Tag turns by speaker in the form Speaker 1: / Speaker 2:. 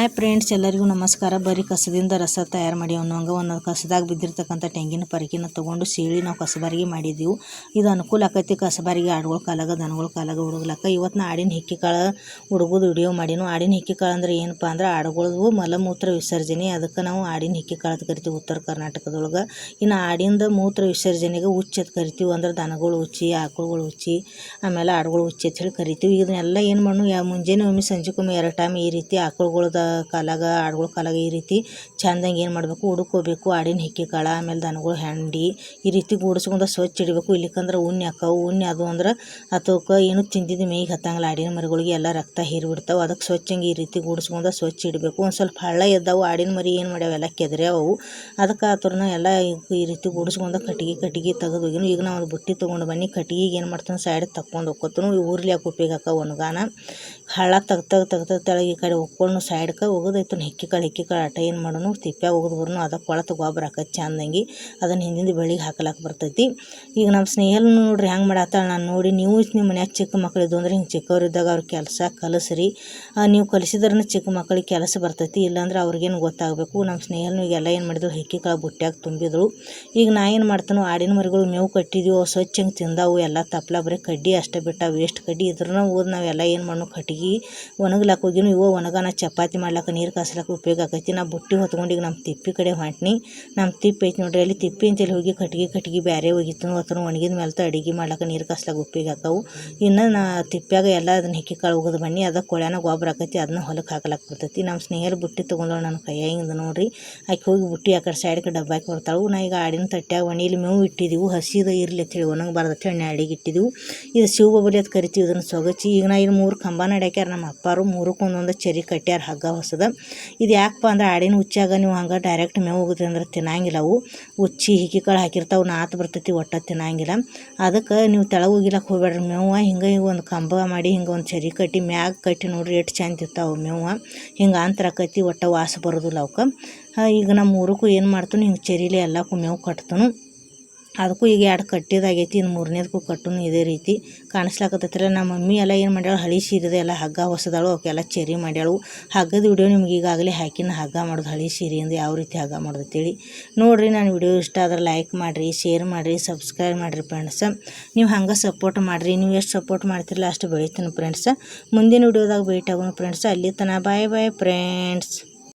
Speaker 1: Hi friends, ಎಲ್ಲರಿಗೂ ನಮಸ್ಕಾರ. ಬರೀ ಕಸದಿಂದ ರಸ ತಯಾರು ಮಾಡಿ ಒಂದೊಂದು ಕಸದಾಗ ಬಿದ್ದಿರ್ತಕ್ಕಂಥ ತೆಂಗಿನ ಪರಿಕಿನ ತೊಗೊಂಡು ಸೀಳಿ ನಾವು ಕಸಬಾರಿಗೆ ಮಾಡಿದ್ದೀವಿ. ಇದು ಅನುಕೂಲ ಆಕೈತಿ ಕಸಬಾರಿಗೆ ಆಡುಗಳ ಕಾಲಾಗ ದನಗಳ ಕಾಲಾಗ ಹುಡುಗ್ಲಕ್ಕ. ಇವತ್ತು ನಾ ಆಡಿನ ಹಿಕ್ಕಿ ಕಾಳು ಹುಡುಗೋದು ವಿಡಿಯೋ ಮಾಡೀನು. ಆಡಿನ ಹಿಕ್ಕಿ ಕಾಳು ಅಂದ್ರೆ ಏನಪ್ಪ ಅಂದ್ರೆ ಆಡುಗಳದು ಮಲಮೂತ್ರ ವಿಸರ್ಜನೆ, ಅದಕ್ಕೆ ನಾವು ಆಡಿನ ಹಿಕ್ಕಿ ಕಾಳು ಅಂತ ಕರಿತೀವಿ ಉತ್ತರ ಕರ್ನಾಟಕದೊಳಗೆ. ಇನ್ನು ಆಡಿಂದ ಮೂತ್ರ ವಿಸರ್ಜನೆಗೆ ಉಚ್ಚಿ ಅಂತ ಕರಿತೀವಿ. ಅಂದ್ರೆ ದನಗಳು ಉಚ್ಚಿ, ಆಕಳುಗಳು ಉಚ್ಚಿ, ಆಮೇಲೆ ಆಡುಗಳು ಉಚ್ಚಿ ಅಂತ ಹೇಳಿ ಕರಿತೀವಿ. ಇದನ್ನೆಲ್ಲ ಏನು ಮಾಡೋಣ, ಮುಂಜಾನೆ ಒಮ್ಮೆ ಸಂಜೆಗೊಮ್ಮೆ 2 ಟೈಮ್ ಈ ರೀತಿ ಆಕಳುಗಳದ ಕಾಲಾಗ ಆಡುಗಳ ಕಾಲಾಗ ಈ ರೀತಿ ಚಂದಂಗೆ ಏನು ಮಾಡಬೇಕು, ಹುಡುಕೋಬೇಕು ಆಡಿನ ಹಿಕ್ಕಿ ಕಾಳು. ಆಮೇಲೆ ದನಗಳು ಹೆಂಡಿ ಈ ರೀತಿ ಗೂಡಿಸ್ಕೊಂಡು ಸ್ವಚ್ಛ ಇಡಬೇಕು. ಇಲ್ಲಿಕಂದ್ರೆ ಉಣ್ಣೆ ಹಾಕಾವು. ಉಣ್ಣೆ ಅದು ಅಂದ್ರೆ ಅದಕ್ಕೆ ಏನು ತಿಂದಿದ್ದು ಮೇಯ್ಗೆ ಹತ್ತಂಗಿಲ್ಲ. ಆಡಿನ ಮರಿಗಳಿಗೆ ಎಲ್ಲ ರಕ್ತ ಹೀರಿಬಿಡ್ತಾವೆ. ಅದಕ್ಕೆ ಸ್ವಚ್ಛಂಗೆ ಈ ರೀತಿ ಗೂಡಿಸ್ಕೊಂಡು ಸ್ವಚ್ಛ ಇಡಬೇಕು. ಒಂದು ಸ್ವಲ್ಪ ಹಳ್ಳ ಎದ್ದಾವು ಆಡಿನ ಮರಿ ಏನು ಮಾಡ್ಯಾವೆಲ್ಲ ಕೆದರ್ಯಾವು. ಅದಕ್ಕೆ ಆತರನ ಎಲ್ಲ ಈ ರೀತಿ ಗೂಡಿಸ್ಕೊಂಡು ಕಟ್ಟಿಗೆ ತೆಗೆದು ಹೋಗಿನು. ಈಗ ನಾವು ಒಂದು ಬುಟ್ಟಿ ತೊಗೊಂಡು ಬನ್ನಿ. ಕಟ್ಟಿಗೆಗೆ ಏನು ಮಾಡ್ತಾನೆ, ಸೈಡ್ ತಕ್ಕೊಂಡು ಹೋಗ್ಕೊತನು. ಊರ್ಲಿ ಯಾಕೆ ಉಪ್ಪಿಗೆ ಹಾಕ ಒಣಗಾನ ಹಳ್ಳ ತೆಗ್ದು ತೆಳಗೆ ಈ ಕಡೆ ಹೋಗ್ಕೊಂಡು ಸೈಡ್ಗೆ ಹೋಗೋದೈತು. ಹಿಕ್ಕಿ ಕಾಳು ಆಟ ಏನು ಮಾಡೋನು, ತಿಪ್ಪ್ಯಾಗ ಹೋಗೋದು ಬರೋನು. ಅದಕ್ಕೆ ಕೊಳತು ಗೊಬ್ಬರ ಹಾಕೋದು ಚಂದಂಗಿ. ಅದನ್ನು ಹಿಂದಿಂದ ಬೆಳಿಗ್ಗೆ ಹಾಕಲಾಕ ಬರ್ತೈತಿ. ಈಗ ನಮ್ಮ ಸ್ನೇಹಲ್ ನೋಡ್ರಿ ಹೆಂಗೆ ಮಾಡತ್ತಾಳೆ ನಾನು ನೋಡಿ. ನೀವು ನಿಮ್ಮ ಮನ್ಯಾಗ ಚಿಕ್ಕ ಮಕ್ಕಳಿದ್ದು ಅಂದ್ರೆ ಹಿಂಗೆ ಚಿಕ್ಕವರಿದ್ದಾಗ ಅವ್ರ ಕೆಲಸ ಕಲಿಸ್ರಿ. ನೀವು ಕಲಿಸಿದ್ರನ್ನ ಚಿಕ್ಕ ಮಕ್ಕಳಿಗೆ ಕೆಲಸ ಬರ್ತೈತಿ. ಇಲ್ಲಾಂದ್ರೆ ಅವ್ರಿಗೇನು ಗೊತ್ತಾಗಬೇಕು. ನಮ್ಮ ಸ್ನೇಹಲ್ನು ಈಗೆಲ್ಲ ಏನು ಮಾಡಿದ್ರು, ಹಿಕ್ಕಿ ಕಾಳು ಬುಟ್ಟ್ಯಾಗ ತುಂಬಿದ್ರು. ಈಗ ನಾ ಏನು ಮಾಡ್ತಾನೋ, ಆಡಿನ ಮರಿಗಳು ಮೇವು ಕಟ್ಟಿದ್ವಿ, ಅವು ಸ್ವಚ್ಛಂಗೆ ತಿಂದಾವು. ಎಲ್ಲ ತಪ್ಪಲ ಬರೀ ಕಡ್ಡಿ ಅಷ್ಟೇ ಬಿಟ್ಟ, ವೇಸ್ಟ್ ಕಡ್ಡಿ ಇದ್ರೂ ಓದ್ ನಾವೆಲ್ಲ ಏನು ಮಾಡೋಣ, ಕಟ್ಟಿಗೆ ಒಣಗ್ಲಾಕ ಹೋಗಿನು. ಇವು ಒಣಗಾನ ಚಪಾತಿ ಮಾಡ್ಲಾಕ ನೀರು ಕಾಸ್ಲಾಕ ಉಪಯೋಗ ಆಕೈತಿ. ನಾ ಬುಟ್ಟಿ ಹೊತ್ಕೊಂಡು ಈಗ ನಮ್ಮ ತಿಪ್ಪಿ ಕಡೆ ಹೊಂಟ್ನಿ. ನಮ್ಮ ತಿಪ್ಪಿ ಐತಿ ನೋಡ್ರಿ, ಅಲ್ಲಿ ತಿಪ್ಪಿ ಅಂತೇಳಿ ಹೋಗಿ ಕಟ್ಟಿಗೆ ಬೇರೆ ಹೋಗಿತ್ತು. ಅದನ್ನು ಒಣಗಿದ ಮೇಲೆ ಅಡುಗೆ ಮಾಡ್ಲಾಕ ನೀರು ಕಾಸ್ಲಾಕ ಉಪಯೋಗ ಆಕಾವು. ಇನ್ನು ನಾ ತಿಪ್ಪ್ಯಾಗ ಎಲ್ಲ ಅದನ್ನ ಹಿಕ್ಕಿ ಕಾಳು ಹೋಗೋದು ಬನ್ನಿ. ಅದಕ್ಕೆ ಕೊಳ್ಯಾನ ಗೊಬ್ಬರ ಆಕೈತಿ, ಅದನ್ನ ಹೊಲಕ್ಕೆ ಹಾಕ್ಲಾಕ ಬರ್ತೈತಿ. ನಮ್ಮ ಸ್ನೇಹರು ಬುಟ್ಟಿ ತೊಗೊಂಡಳು ನನ್ನ ಕೈಯಾಗಿಂದ ನೋಡ್ರಿ. ಆಕೆ ಹೋಗಿ ಬುಟ್ಟಿ ಆ ಕಡೆ ಸೈಡ್ಗೆ ಡಬ್ಬಾಕಿ ಬರ್ತಾಳು. ನಾ ಈಗ ಆಡಿನ ತಟ್ಟ್ಯಾಗ ಒಣೀಲಿ ಮೇವು ಇಟ್ಟಿದ್ದೀವಿ. ಹಸಿದ ಇರಲಿ ಅಂತೇಳಿ ಒಣಗಬಾರ್ದು ಅಂತೇಳಿ ಅಡಿಗೆ ಇಟ್ಟಿದ್ದೀವಿ. ಇದು ಶಿವಬೊಬ್ಬಲಿ ಅಂತ ಕರಿತೀವಿ. ಇದನ್ನು ಸೊಗಚಿ ಈಗ ನಾ ಇಲ್ಲಿ 3 ಕಂಬ ನಡ್ಯಾಕ್ಯಾರ ನಮ್ಮ ಅಪ್ಪಾರು. 3ಕ್ಕೂ ಒಂದೊಂದು ಚರಿ ಕಟ್ಟ್ಯಾರ ಹಗ್ಗ ಹೊಸದ. ಇದು ಯಾಕಪ್ಪ ಅಂದ್ರೆ ಆಡಿನ ಉಚ್ಚಾಗ ನೀವು ಹಂಗೆ ಡೈರೆಕ್ಟ್ ಮೇವು ಹೋಗುತ್ತೆ ಅಂದ್ರೆ ತಿನ್ನಂಗಿಲ್ಲ. ಅವು ಉಚ್ಚಿ ಹಿಕ್ಕಿ ಕಾಳು ಹಾಕಿರ್ತಾವೆ, ನಾತು ಬರ್ತೈತಿ, ಒಟ್ಟ ತಿನ್ನಂಗಿಲ್ಲ. ಅದಕ್ಕೆ ನೀವು ತೆಳಗೆ ಹೋಗಿಲಕ್ಕೆ ಹೋಗ್ಬೇಡ್ರಿ. ಮೇವು ಹಿಂಗೆ ಒಂದು ಕಂಬ ಮಾಡಿ ಹಿಂಗೆ ಒಂದು ಚರಿ ಕಟ್ಟಿ ಮ್ಯಾಗ ಕಟ್ಟಿ ನೋಡ್ರಿ ಎಷ್ಟು ಚಂದ ಇರ್ತಾವೆ ಮೇವು. ಹಿಂಗೆ ಅಂತರ ಆಕೈತಿ, ಒಟ್ಟ ವಾಸ ಬರೋದಿಲ್ಲ ಅವಕ್ಕೆ. ಈಗ ನಮ್ಮ 3ಕ್ಕೂ ಏನು ಮಾಡ್ತಾನೆ, ಹಿಂಗೆ ಚರಿಲಿ ಎಲ್ಲಕ್ಕೂ ಮೇವು ಕಟ್ತಾನು. ಅದಕ್ಕೂ ಈಗ 2 ಕಟ್ಟಿದಾಗೈತಿ. ಇನ್ನು 3ನೇದಕ್ಕೂ ಕಟ್ಟುನು ಇದೇ ರೀತಿ ಕಾಣಿಸ್ಲಾಕತ್ತೈತಿಲ್ಲ. ನಮ್ಮ ಮಮ್ಮಿ ಎಲ್ಲ ಏನು ಮಾಡ್ಯಾಳು, ಹಳಿ ಸೀರೆದೆ ಎಲ್ಲ ಹಗ್ಗ ಹೊಸದಾಳು, ಅವಕ್ಕೆಲ್ಲ ಚರಿ ಮಾಡ್ಯಾಳು. ಹಗ್ಗದ ವಿಡಿಯೋ ನಿಮ್ಗೆ ಈಗಾಗಲೇ ಹಾಕಿನ ಹಗ್ಗ ಮಾಡೋದು, ಹಳಿ ಸೀರೆಯಿಂದ ಯಾವ ರೀತಿ ಹಗ್ಗ ಮಾಡೋದು ಅಂತೇಳಿ ನೋಡಿರಿ. ನಾನು ವಿಡಿಯೋ ಇಷ್ಟ ಆದ್ರೆ ಲೈಕ್ ಮಾಡಿರಿ, ಶೇರ್ ಮಾಡಿರಿ, ಸಬ್ಸ್ಕ್ರೈಬ್ ಮಾಡಿರಿ ಫ್ರೆಂಡ್ಸ. ನೀವು ಹಂಗೆ ಸಪೋರ್ಟ್ ಮಾಡಿರಿ. ನೀವು ಎಷ್ಟು ಸಪೋರ್ಟ್ ಮಾಡ್ತಿರಲ್ಲ ಅಷ್ಟು ಬೆಳಿತೀನಿ ಫ್ರೆಂಡ್ಸ. ಮುಂದಿನ ವಿಡಿಯೋದಾಗ ಭೇಟಿ ಆಗೋಣ ಫ್ರೆಂಡ್ಸ. ಅಲ್ಲಿ ತನಕ ಬಾಯ್ ಬಾಯ್ ಫ್ರೆಂಡ್ಸ್.